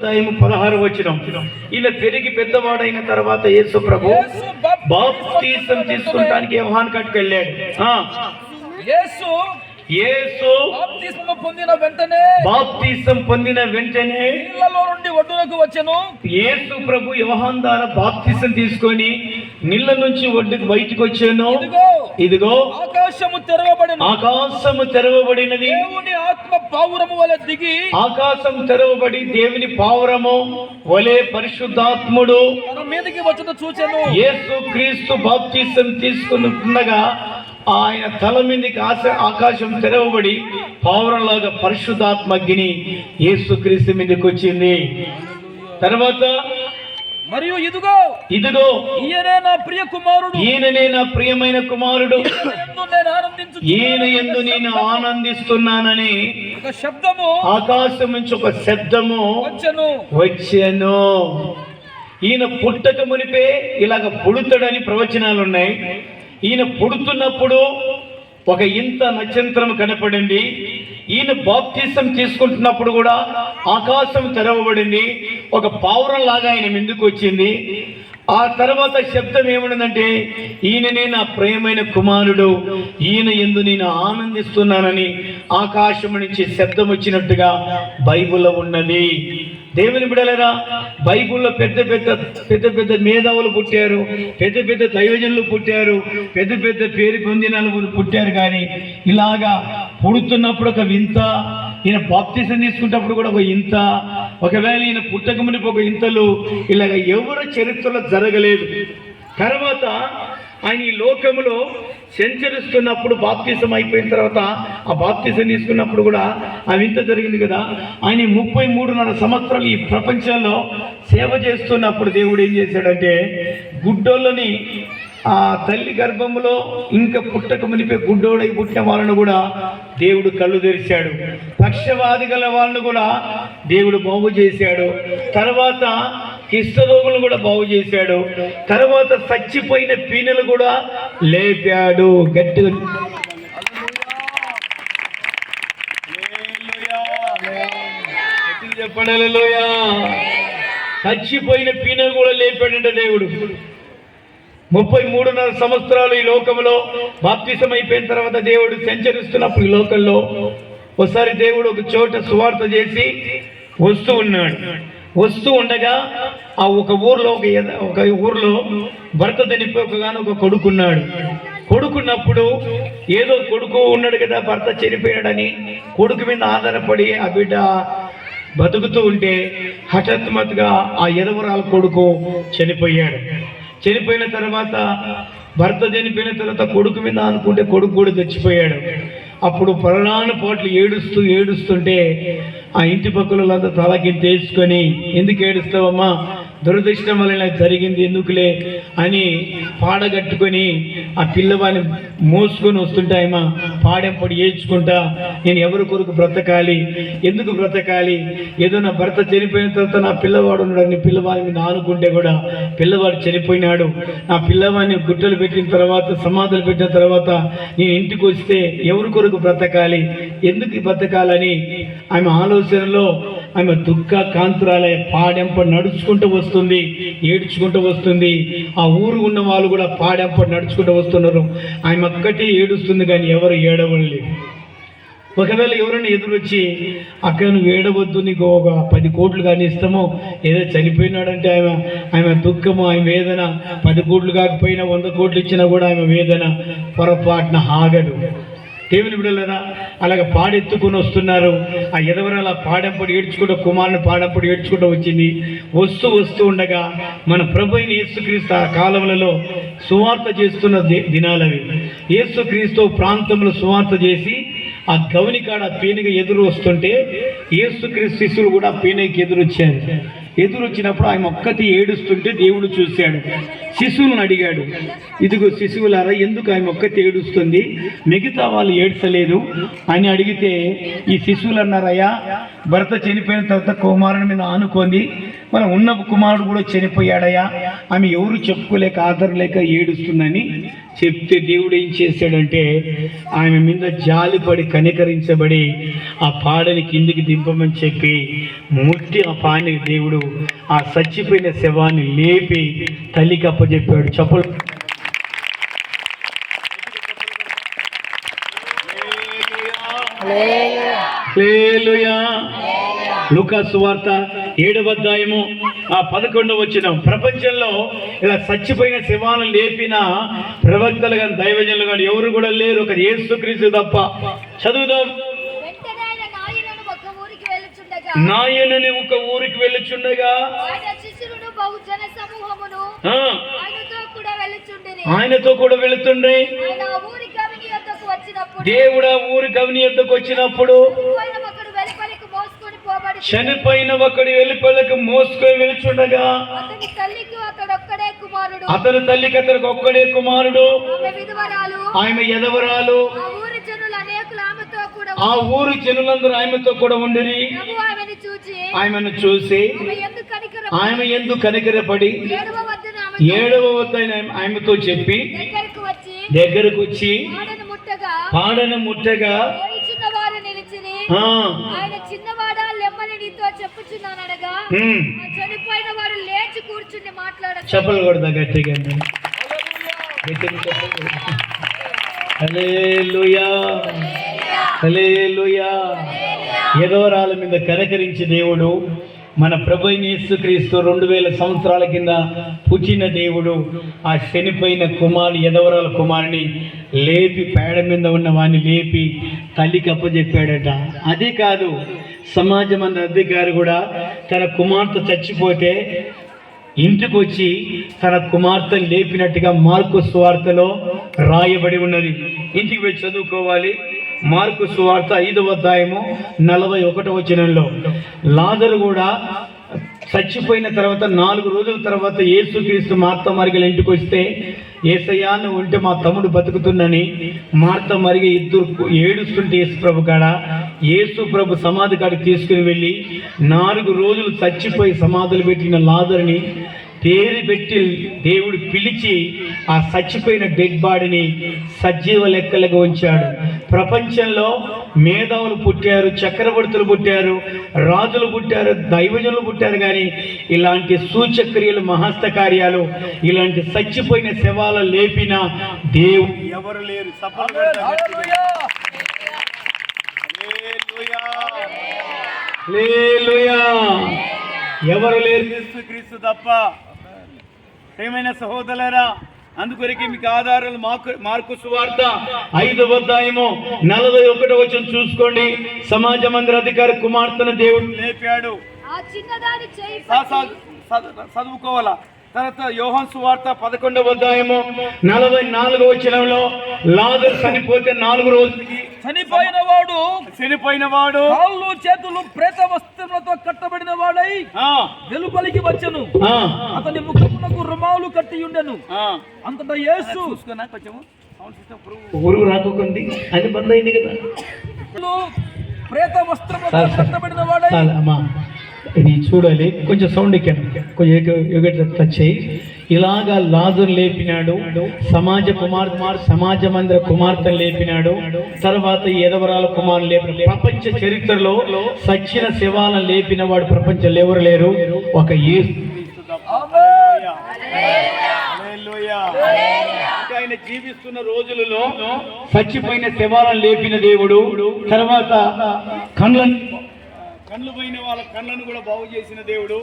16 వచనం. ఇలా పెరిగి పెద్దవాడైన తర్వాత యేసు ప్రభు బాప్తిసం తీసుకుంటానికి యోహాను కాడికి వెళ్ళాడు. యేసు బాప్తిసం పొందిన వెంటనే నీళ్ళలో నుండి ఒడ్డునకు వచ్చెను. యేసు ప్రభు యోహాను ద్వారా బాప్తిసం తీసుకొని నీళ్ళ నుంచి ఒడ్డుకు బయటికి వచ్చాను. ఇదిగో ఆకాశము తెరవబడినది. ఆకాశము తెరవబడినది. దేవుని ఆత్మ పావురము వలె దిగి ఆకాశం తెరవబడి దేవుని పావురము వలె పరిశుద్ధాత్ముడు తన మీదకి వచ్చుట చూచెను. యేసు క్రీస్తు బాప్తిసం తీసుకున్నగా ఆయన తల మీదకి ఆకాశం తెరవబడి పావురంలాగా పరిశుద్ధాత్మ అగ్ని యేసు క్రీస్తు మీదకి వచ్చింది. తర్వాత మరియు ఇదిగో ఈయనే నా ప్రియ కుమారుడు, ఈయననే నా ప్రియమైన కుమారుడు, ఈయన యందు నేను ఆనందిస్తున్నానని ఒక శబ్దము ఆకాశం నుంచి ఒక శబ్దము వచ్చెను. ఈయన పుట్టక మునిపే ఇలాగ పుడతాడని ప్రవచనాలు ఉన్నాయి. ఈయన పుడుతున్నప్పుడు ఒక ఇంత నక్షత్రం కనపడింది. ఈయన బాప్తిసం తీసుకుంటున్నప్పుడు కూడా ఆకాశం తెరవబడింది. ఒక పావురం లాగా ఆయన ముందుకు వచ్చింది. ఆ తర్వాత శబ్దం ఏమన్నదంటే, ఈయననే నా ప్రియమైన కుమారుడు, ఈయన యందు నేను ఆనందిస్తున్నానని ఆకాశం నుంచి శబ్దం వచ్చినట్టుగా బైబిల్లో ఉన్నది. దేవుని బిడ్డలారా, బైబిల్లో పెద్ద పెద్ద మేధావులు పుట్టారు, పెద్ద పెద్ద దైవజనులు పుట్టారు, పెద్ద పెద్ద పేరు పొందిన పుట్టారు. కానీ ఇలాగా పుడుతున్నప్పుడు ఒక వింత, ఈయన బాప్తిసం తీసుకున్నప్పుడు కూడా ఒక ఇంత, ఒకవేళ ఈయన పుట్టక మునిపి ఒక ఇంతలు ఇలాగ ఎవరు చరిత్రలో జరగలేదు. తర్వాత ఆయన ఈ లోకములో సంచరిస్తున్నప్పుడు బాప్తిసం అయిపోయిన తర్వాత ఆ బాప్తిసం తీసుకున్నప్పుడు కూడా ఆ వింత జరిగింది కదా. ఆయన 33.5 సంవత్సరాలు ఈ ప్రపంచంలో సేవ చేస్తున్నప్పుడు దేవుడు ఏం చేశాడంటే, గుడ్డోళ్ళని ఆ తల్లి గర్భంలో ఇంకా పుట్టక మునిపే గుడ్డోడై పుట్టిన వాళ్ళను కూడా దేవుడు కళ్ళు తెరిచాడు. పక్షవాది గల వాళ్ళను కూడా దేవుడు బాగు చేశాడు. తర్వాత కిష్టరోగులు కూడా బాగు చేశాడు. తర్వాత చచ్చిపోయిన పీనెలు కూడా లేపాడు. గట్టిగా చెప్పండి హల్లెలూయా. చచ్చిపోయిన పీనెలు కూడా లేపాడంట దేవుడు. 33.5 సంవత్సరాలు ఈ లోకంలో బాప్తిసం అయిపోయిన తర్వాత దేవుడు సంచరిస్తున్నప్పుడు ఈ లోకంలో ఒకసారి దేవుడు ఒక చోట సువార్త చేసి వస్తూ ఉండగా ఆ ఒక ఊర్లో భర్త చనిపోయి ఒక కొడుకున్నాడు. కొడుకున్నప్పుడు ఏదో కొడుకు ఉన్నాడు కదా, భర్త చనిపోయాడని కొడుకు మీద ఆధారపడి ఆ బిడ్డ బతుకుతూ ఉంటే హఠాత్తుగా ఆ ఎదవరాల కొడుకు చనిపోయాడు. చనిపోయిన తర్వాత భర్త చనిపోయిన తర్వాత కొడుకు మీద అనుకుంటే కొడుకు కూడా చచ్చిపోయాడు. అప్పుడు పరలాను పోట్లు ఏడుస్తుంటే ఆ ఇంటి పక్కలంతా తలకింత వేసుకొని, ఎందుకు ఏడుస్తావమ్మా, దురదృష్టం వల్ల జరిగింది ఎందుకులే అని పాడగట్టుకొని ఆ పిల్లవాడిని మోసుకొని వస్తుంటే ఆయన పాడెంపడి ఏడ్చుకుంటా, నేను ఎవరి కొరకు బ్రతకాలి, ఎందుకు బ్రతకాలి, ఏదో నా భర్త చనిపోయిన తర్వాత నా పిల్లవాడు ఉన్నాడని పిల్లవాడిని మీద ఆనుకుంటే కూడా పిల్లవాడు చనిపోయినాడు. నా పిల్లవాడిని గుట్టలు పెట్టిన తర్వాత సమాధులు పెట్టిన తర్వాత నేను ఇంటికి వస్తే ఎవరి కొరకు బ్రతకాలి, ఎందుకు బ్రతకాలని ఆమె ఆలోచనలో ఆమె దుఃఖ కాంతురాలే పాడెంప నడుచుకుంటూ వస్తుంది, ఏడ్చుకుంటూ వస్తుంది. ఆ ఊరు ఉన్న వాళ్ళు కూడా పాడెంప నడుచుకుంటూ వస్తున్నారు. ఆమె ఒక్కటి ఏడుస్తుంది కానీ ఎవరు ఏడవలేదు. ఒకవేళ ఎవరైనా ఎదురొచ్చి అక్కడ నువ్వు ఏడవద్దు, నీకు ఒక 10 కోట్లు కానీ ఇస్తామో, ఏదో చనిపోయినాడంటే ఆమె దుఃఖము, ఆమె వేదన 10 కోట్లు కాకపోయినా 100 కోట్లు ఇచ్చినా కూడా ఆమె వేదన పొరపాటున ఆగదు. దేవుని బిడ్డలారా, అలాగ పాడెత్తుకుని వస్తున్నారు. ఆ ఎదవరాల పాడెంపడి ఏడ్చుకుంటూ కుమారుని పాడెంపడి ఏడ్చుకుంటూ వచ్చింది. వస్తూ ఉండగా మన ప్రభు అయిన యేసుక్రీస్తు ఆ కాలములలో సువార్త చేస్తున్న దినాలవి. యేసుక్రీస్తు ప్రాంతంలో సువార్త చేసి ఆ గవనికాడ పీనుగ ఎదురు వస్తుంటే యేసుక్రీస్తు శిష్యులు కూడా పీనుగకి ఎదురొచ్చారు. ఎదురొచ్చినప్పుడు ఆయన ఒక్కటి ఏడుస్తుంటే దేవుడు చూశాడు. శిశువులను అడిగాడు, ఇదిగో శిశువులారా, ఎందుకు ఆయన ఒక్కటి ఏడుస్తుంది, మిగతా వాళ్ళు ఏడ్చలేదు అని అడిగితే ఈ శిశువులు అన్నారయ్యా, భర్త చనిపోయిన తర్వాత కుమారుని మీద ఆనుకుంది, మన ఉన్న కుమారుడు కూడా చనిపోయాడయ్యా, ఆమె ఎవరు చెప్పుకోలేక ఆదరలేక ఏడుస్తుందని చెప్తే దేవుడు ఏం చేశాడంటే ఆమె మీద జాలిపడి కనికరించబడి ఆ పాడని కిందికి దింపమని చెప్పి ముట్టి ఆ పాని దేవుడు ఆ చచ్చిపోయిన శవాన్ని లేపి తల్లికి అప్పచెప్పాడు. చెప్పలు హల్లెలూయా. లూకా సువార్త 7వ అధ్యాయము 11వ వచనం. ప్రపంచంలో ఇలా చచ్చిపోయిన శవాలను లేపిన ప్రవక్తలు కానీ దైవజనులు కానీ ఎవరు కూడా లేరు, ఒక యేసుక్రీస్తు తప్ప. చదువుదాం. నాయనని ఒక ఊరికి వెళ్ళుచుండగా ఆయనతో కూడా వెళుతుండే. దేవుడు ఆ ఊరి గవిని యొద్దకు వచ్చినప్పుడు చనిపోయిన ఒకడు వెలుపలకు మోసుకొని వెళుచుండగా అతని తల్లికి అతనికి ఒక్కడే కుమారుడు, ఆమె ఎదవరాలు. ఆ ఊరి జనులందరూ ఆమెతో కూడా ఉండిరి. ఆమెను చూసి ఆమె ఎందుకు కనికరపడి 7వ వద్ద ఆమెతో చెప్పి దగ్గరకు వచ్చి పాడను ముట్టగా చనిపోయిన వాడు లేచి కూర్చుని మాట్లాడారు. చెప్పలు కొడతా గట్టిగా. హల్లెలూయా, హల్లెలూయా. ఎదవరాల మీద కనికరించి దేవుడు మన ప్రభు యేసుక్రీస్తు 2000 సంవత్సరాల కింద పుట్టిన దేవుడు ఆ చనిపోయిన కుమారుని, ఎదవరాల కుమారుని లేపి పేడ మీద ఉన్న వాడిని లేపి తల్లికి అప్పచెప్పాడట. అదే కాదు, సమాజం అన్న అధికారి కూడా తన కుమార్తె చచ్చిపోతే ఇంటికి వచ్చి తన కుమార్తెను లేపినట్టుగా మార్కు సువార్తలో రాయబడి ఉన్నది. ఇంటికి పోయి చదువుకోవాలి. మార్కు సువార్త 5వ అధ్యాయము 41వ వచనంలో లాజరు కూడా చచ్చిపోయిన తర్వాత 4 రోజుల తర్వాత యేసుక్రీస్తు మార్త మరిగల ఇంటికి వస్తే, యేసయ్యా నువ్వు ఉంటే మా తమ్ముడు బతుకుతుందని మార్త మరిగ ఇద్దరు ఏడుస్తుంటే యేసు ప్రభు కాడ యేసు ప్రభు సమాధి కాడికి తీసుకుని వెళ్ళి 4 రోజులు చచ్చిపోయి సమాధులు పెట్టిన లాజరుని పేరు పెట్టి దేవుడు పిలిచి ఆ చచ్చిపోయిన డెడ్ బాడీని సజీవ లెక్కలుగా ఉంచాడు. ప్రపంచంలో మేధావులు పుట్టారు, చక్రవర్తులు పుట్టారు, రాజులు పుట్టారు, దైవజనులు పుట్టారు, కానీ ఇలాంటి సూచక్రియలు, మహస్త కార్యాలు, ఇలాంటి చచ్చిపోయిన శవాలు లేపిన దేవుడు ఎవరు లేరు. ఎవరు లేరు, యేసుక్రీస్తు తప్ప. ప్రియమైన సహోదరులారా, అందుకొరికి మీకు ఆధారాలు మార్కు సువార్త 5వ అధ్యాయము 41వ వచనం చూసుకోండి. సమాజ మందిర అధికారి కుమార్తెను దేవుడు లేపాడు. చదువుకోవాలా. తర్వాత యోహాను సువార్త 11వ అధ్యాయము 44వ వచనంలో లాజరు చనిపోతే 4 రోజులకి చనిపోయిన వాడు కాళ్ళు చేతులు ప్రేత వస్త్రములతో కట్టబడిన వాడై వెలుపలికి వచ్చెను. అతని ముఖమునకు రుమాలు కట్టి ఉండెను. అంతటా యేసు ఊరు రాకుంది అది బంద్ అయింది కదా. ప్రేత వస్త్రములతో కట్టబడిన వాడై ఇది చూడాలి. కొంచెం సౌండ్ ఎక్కాను, కొంచెం టచ్ అయ్యి. ఇలాగా లాజరు లేపినాడు. సమాజ మందిర కుమార్తెను లేపినాడు. తర్వాత ఎదవరాల కుమారులు లేపిన. ప్రపంచ చరిత్రలో సచ్చిన శవాలను లేపిన వాడు ప్రపంచంలో ఎవరు లేరు, ఒక యేసు. ఆయన జీవిస్తున్న రోజులలో చచ్చిపోయిన శవాలను లేపిన దేవుడు. తర్వాత కళ్ళు పోయిన వాళ్ళ కళ్ళను కూడా బాగు చేసిన దేవుడు.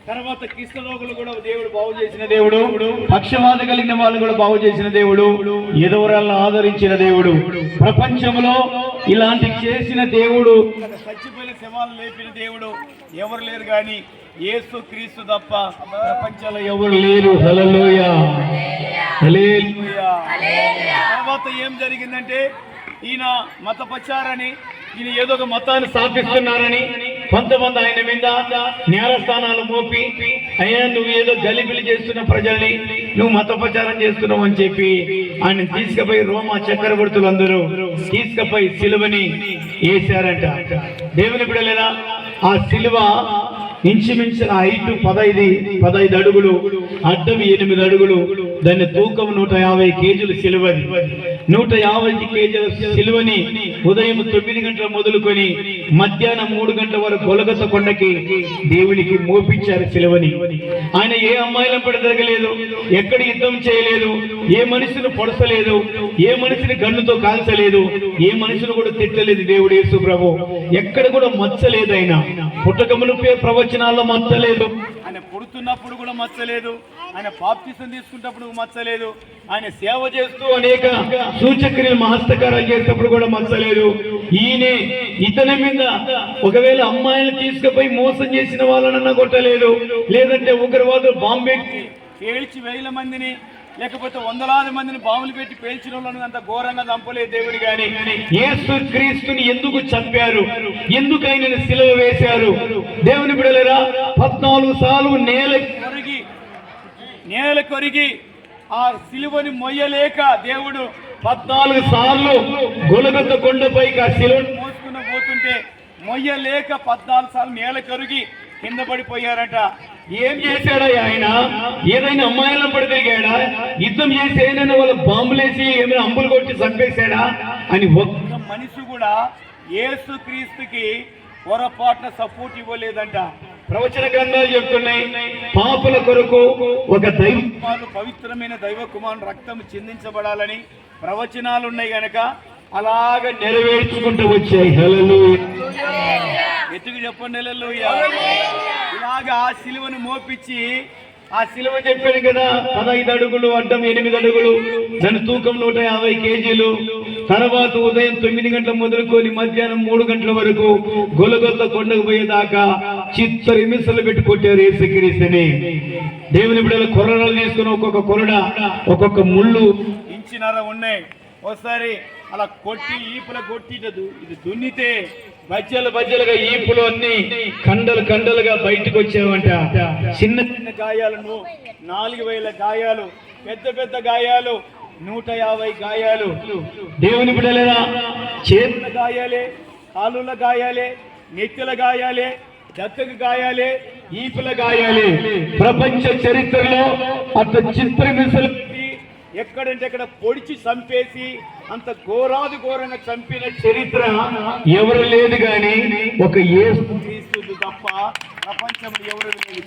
తర్వాత కిష్ఠరోగులు కూడా దేవుడు బాగు చేసిన దేవుడు. పక్షవాత కలిగిన వాళ్ళు కూడా బాగు చేసిన దేవుడు. ఎదవరాలను ఆదరించిన దేవుడు. ప్రపంచంలో ఇలాంటి చేసిన దేవుడు, చచ్చిపోయిన శవాలను లేపిన దేవుడు ఎవరు లేరు, కానీ యేసుక్రీస్తు తప్ప ప్రపంచంలో ఎవరు లేరు. హల్లెలూయా, హల్లెలూయా. తర్వాత ఏం జరిగిందంటే, ఈయన మతపచారని, ఈయన ఏదో ఒక మతాన్ని స్థాపిస్తున్నారని కొంతమంది ఆయన మీద న్యాయస్థానాలు మోపి, అయ్యా నువ్వు ఏదో గలిబిలి చేస్తున్న ప్రజల్ని, నువ్వు మతపచారం చేస్తున్నావు అని చెప్పి ఆయన తీసుకుపోయి రోమా చక్రవర్తులు అందరూ తీసుకుపోయి సిలువని వేశారంట. దేవుని బిడ్డలారా, ఆ సిలువ ఇంచుమించిన హైట్ 15 అడుగులు, అడ్డం 8 అడుగులు, దాని తూకం 150 కేజీలు సిలువది. 150 కేజీల సిలువని ఉదయం 9 గంటల మొదలుకొని మధ్యాహ్నం 3 గంటల వరకు గొలగత కొండకి దేవునికి మోపించారు సిలువని. ఆయన ఏ అమ్మాయిలను పడదగలేదు, ఎక్కడ యుద్ధం చేయలేదు, ఏ మనిషిని పొడసలేదు, ఏ మనిషిని గన్నుతో కాల్చలేదు, ఏ మనిషిని కూడా తిట్టలేదు. దేవుడు యేసు ప్రభు ఎక్కడ కూడా మచ్చలేదు. ఆయన పుట్టకమునుపే ప్రవచనాల్లో మచ్చలేదు, ఆయన పుడుతున్నప్పుడు కూడా మచ్చలేదు, ఆయన బాప్తిసం తీసుకున్నప్పుడు మచ్చలేదు, ఆయన సేవ చేస్తూ అనేక సూచక్రియలు మహస్తకారాలు చేసేటప్పుడు కూడా మచ్చలేదు. ఈయనే ఇతని మీద ఒకవేళ అమ్మాయిలు తీసుకుపోయి మోసం చేసిన వాళ్ళనన్నా కొట్టలేదు, లేదంటే ఉగ్రవాదులు బాంబే పేల్చి 1000 మందిని లేకపోతే 100,000 మందిని బాంబులు పెట్టి పేల్చిన వాళ్ళని అంత ఘోరంగా చంపలేదు దేవుడు. గాని యేసు క్రీస్తుని ఎందుకు చంపారు, ఎందుకు ఆయనను సిలువ వేశారు? దేవుని బిడ్డలారా, 14 సార్లు నేల కొరిగి ఆ సిలువని మొయ్యలేక దేవుడు 14 సార్లు గొలగొత్త కొండపైకి ఆ సిలువను మోసుకుని పోతుంటే మొయ్యలేక 14 సార్లు నేల కొరిగి కింద పడిపోయారట. ఏం చేశాడా ఆయన? ఏదైనా అమ్మాయిలను పడి తిరిగాడా? యుద్ధం చేసి ఏదైనా వాళ్ళ బాంబులేసి ఏమైనా అంబులు కొట్టి చంపేశాడా అని ఒక్క మనిషి కూడా యేసు క్రీస్తుకి పొరపాటున సపోర్ట్ ఇవ్వలేదంట. ప్రవచన గ్రంథాలు చెప్తున్నాయి, పాపుల కొరకు ఒక దైవ కుమారుడు, పవిత్రమైన దైవ కుమారుడు రక్తం చిందించబడాలని ప్రవచనాలు ఉన్నాయి గనక అలాగ నెరవేర్చుకుంటూ వచ్చాయి. హల్లెలూయా, ఎత్తుకు చెప్పండి హల్లెలూయా. ఇలాగా ఆ సిలువను మోపించి, ఆ సిలువ చెప్పాడు కదా, 15 అడుగులు, అడ్డం 8 అడుగులు, దాని తూకం 150 కేజీలు. తర్వాత ఉదయం 9 గంటల మొదలుకొని మధ్యాహ్నం 3 గంటల వరకు గొలగొత్త కొండకు పోయేదాకా చిత్తర హింసలు పెట్టి కొట్టారు యేసుక్రీస్తుని. దేవుని బిడ్డల కొరడాలు తీసుకుని ఒక్కొక్క కొరడ, ఒక్కొక్క ముళ్ళు ఇంచినర ఉన్నాయి. ఒకసారి అలా కొట్టి ఈపుల కొట్టిటదు, ఇది దున్నితే బజ్జలుగా ఈపులు అన్ని కండలుగా బయటకు వచ్చావంట. చిన్న చిన్న గాయాలను 4000 గాయాలు, పెద్ద గాయాలు 150 గాయాలు. దేవుని బిడ్డలారా, చేతుల గాయాలే, కాలుల గాయాలే, నెత్తుల గాయాలే, దక్కకు గాయాలే, ఈపుల గాయాలే. ప్రపంచ చరిత్రలో అంత చిత్రహింసలు ఎక్కడంటే అక్కడ పొడిచి చంపేసి అంత ఘోరంగా చంపిన చరిత్ర ఎవరు లేదు గాని ఒక యేసు క్రీస్తు తప్ప ప్రపంచంలో ఎవరు లేదు.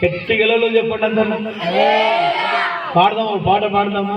గట్టిగలలో చెప్పండి అందరూ. పాడదామా, పాట పాడదామా?